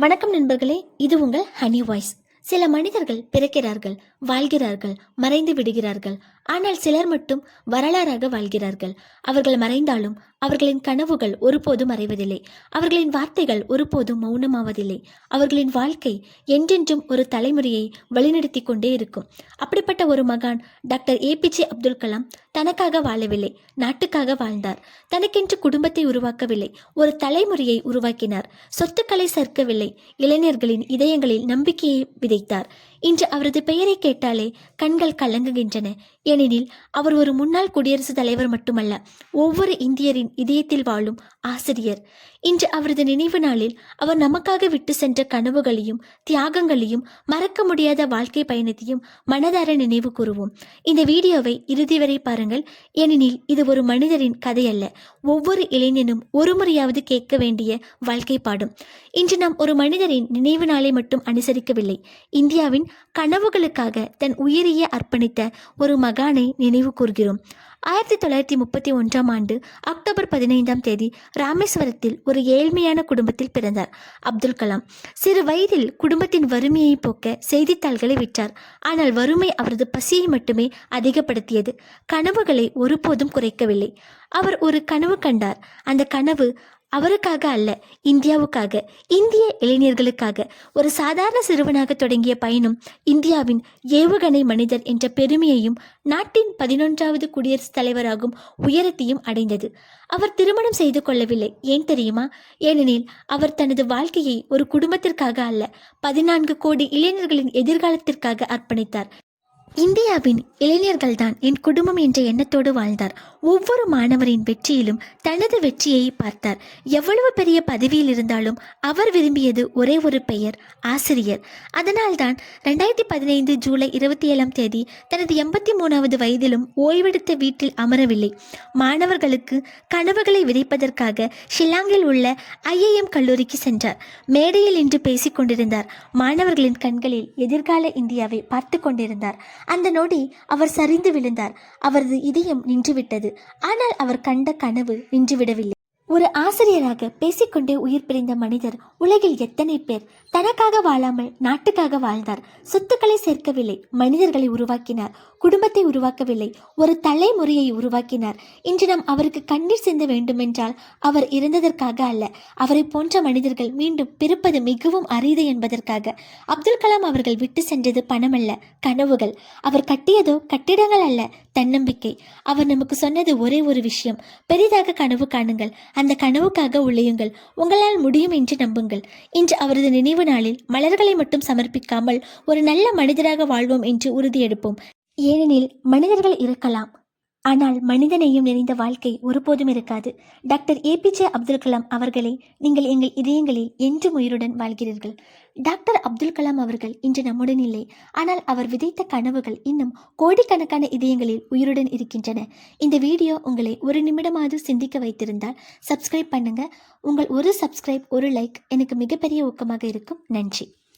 வணக்கம் நண்பர்களே, இது உங்கள் ஹனி வாய்ஸ். சில மனிதர்கள் பிறக்கிறார்கள், வாழ்கிறார்கள், மறைந்து விடுகிறார்கள். ஆனால் சிலர் மட்டும் வரலாறாக வாழ்கிறார்கள். அவர்கள் மறைந்தாலும் அவர்களின் கனவுகள் ஒருபோதும் மறைவதில்லை. அவர்களின் வார்த்தைகள் ஒருபோதும் மௌனமாவதில்லை. அவர்களின் வாழ்க்கை என்றென்றும் ஒரு தலைமுறையை வழிநடத்தி கொண்டே இருக்கும். அப்படிப்பட்ட ஒரு மகான் டாக்டர் ஏபிஜே அப்துல் கலாம் தனக்காக வாழவில்லை, நாட்டுக்காக வாழ்ந்தார். தனக்கென்று குடும்பத்தை உருவாக்கவில்லை, ஒரு தலைமுறையை உருவாக்கினார். சொத்துக்களை சேர்க்கவில்லை, இளைஞர்களின் இதயங்களில் நம்பிக்கையை விதைத்தார். இன்று அவரது பெயரை கேட்டாலே கண்கள் கலங்குகின்றன. ஏனெனில் அவர் ஒரு முன்னாள் குடியரசுத் தலைவர் மட்டுமல்ல, ஒவ்வொரு இந்தியரின் இதயத்தில் வாழும் ஆசிரியர். இன்று அவரது நினைவு நாளில் அவர் நமக்காக விட்டு சென்ற கனவுகளையும் தியாகங்களையும் மறக்க முடியாத வாழ்க்கை பயணத்தையும் மனதார நினைவு கூறுவோம். இந்த வீடியோவை இறுதி வரை பாருங்கள். ஏனெனில் இது ஒரு மனிதரின் கதையல்ல, ஒவ்வொரு இளைஞனும் ஒரு முறையாவது கேட்க வேண்டிய வாழ்க்கை பாடும். இன்று நாம் ஒரு மனிதரின் நினைவு நாளை மட்டும் அனுசரிக்கவில்லை, இந்தியாவின் கனவுகளுக்காக தன் உயிரையே அர்ப்பணித்த ஒரு மகானை நினைவு கூர்கிறோம். 1931 அக்டோபர் 15 ராமேஸ்வரத்தில் ஒரு ஏழ்மையான குடும்பத்தில் பிறந்தார் அப்துல் கலாம். சிறு வயதில் குடும்பத்தின் வறுமையை போக்க செய்தித்தாள்களை விற்றார். ஆனால் வறுமை அவரது பசியை மட்டுமே அதிகப்படுத்தியது, கனவுகளை ஒருபோதும் குறைக்கவில்லை. அவர் ஒரு கனவு கண்டார். அந்த கனவு அவருக்காக அல்ல, இந்தியாவுக்காக, இந்திய இளைஞர்களுக்காக. ஒரு சாதாரண சிறுவனாக தொடங்கிய பயணம் இந்தியாவின் ஏவுகணை மனிதர் என்ற பெருமையையும் நாட்டின் 11வது குடியரசுத் தலைவராகும் உயரத்தையும் அடைந்தது. அவர் திருமணம் செய்து கொள்ளவில்லை. ஏன் தெரியுமா? ஏனெனில் அவர் தனது வாழ்க்கையை ஒரு குடும்பத்திற்காக அல்ல, 14 கோடி இளைஞர்களின் எதிர்காலத்திற்காக அர்ப்பணித்தார். இந்தியாவின் இளைஞர்கள்தான் என் குடும்பம் என்ற எண்ணத்தோடு வாழ்ந்தார். ஒவ்வொரு மாணவரின் வெற்றியிலும் தனது வெற்றியை பார்த்தார். எவ்வளவு பெரிய பதவியில் இருந்தாலும் அவர் விரும்பியது ஒரே ஒரு பெயர், ஆசிரியர். அதனால்தான் 2015 ஜூலை 27 தனது 83வது வயதிலும் ஓய்வெடுத்த வீட்டில் அமரவில்லை. மாணவர்களுக்கு கனவுகளை விதைப்பதற்காக ஷில்லாங்கில் உள்ள IIM கல்லூரிக்கு சென்றார். மேடையில் நின்று பேசிக் கொண்டிருந்தார். மாணவர்களின் கண்களில் எதிர்கால இந்தியாவை பார்த்து கொண்டிருந்தார். அந்த நொடி அவர் சரிந்து விழுந்தார். அவரது இதயம் நின்றுவிட்டது. ஆனால் அவர் கண்ட கனவு நின்றுவிடவில்லை. ஒரு ஆசிரியராக பேசிக்கொண்டே உயிர் பிரிந்த மனிதர் உலகில் எத்தனை பேர்? தனக்காக வாழாமல் நாட்டுக்காக வாழ்ந்தார். சொத்துக்களை சேர்க்கவில்லை, மனிதர்களை உருவாக்கினார். குடும்பத்தை உருவாக்கவில்லை, ஒரு தலைமுறையை உருவாக்கினார். இன்று நாம் அவருக்கு கண்ணீர் சிந்த வேண்டுமென்றால் அவர் இறந்ததற்காக அல்ல, அவரை போன்ற மனிதர்கள் மீண்டும் பிறப்பது மிகவும் அரிது என்பதற்காக. அப்துல் கலாம் அவர்கள் விட்டு சென்றது பணமல்ல, கனவுகள். அவர் கட்டியதோ கட்டிடங்கள் அல்ல, தன்னம்பிக்கை. அவர் நமக்கு சொன்னது ஒரே ஒரு விஷயம்: பெரிதாக கனவு காணுங்கள், அந்த கனவுக்காக உழையுங்கள், உங்களால் முடியும் என்று நம்புங்கள். இன்று அவரது நினைவு நாளில் மலர்களை மட்டும் சமர்ப்பிக்காமல் ஒரு நல்ல மனிதராக வாழ்வோம் என்று உறுதியெடுப்போம். ஏனெனில் மனிதர்கள் இருக்கலாம், ஆனால் மனிதனையும் நிறைந்த வாழ்க்கை ஒருபோதும் இருக்காது. டாக்டர் ஏபிஜே அப்துல் கலாம் அவர்களை நீங்கள் எங்கள் இதயங்களில் என்றும் உயிருடன் வாழ்கிறீர்கள். டாக்டர் அப்துல் கலாம் அவர்கள் இன்று நம்முடன் இல்லை, ஆனால் அவர் விதைத்த கனவுகள் இன்னும் கோடிக்கணக்கான இதயங்களில் உயிருடன் இருக்கின்றன. இந்த வீடியோ உங்களை ஒரு நிமிடமாவது சிந்திக்க வைத்திருந்தால் சப்ஸ்கிரைப் பண்ணுங்க. உங்கள் ஒரு சப்ஸ்கிரைப், ஒரு லைக் எனக்கு மிகப்பெரிய ஊக்கமாக இருக்கும். நன்றி.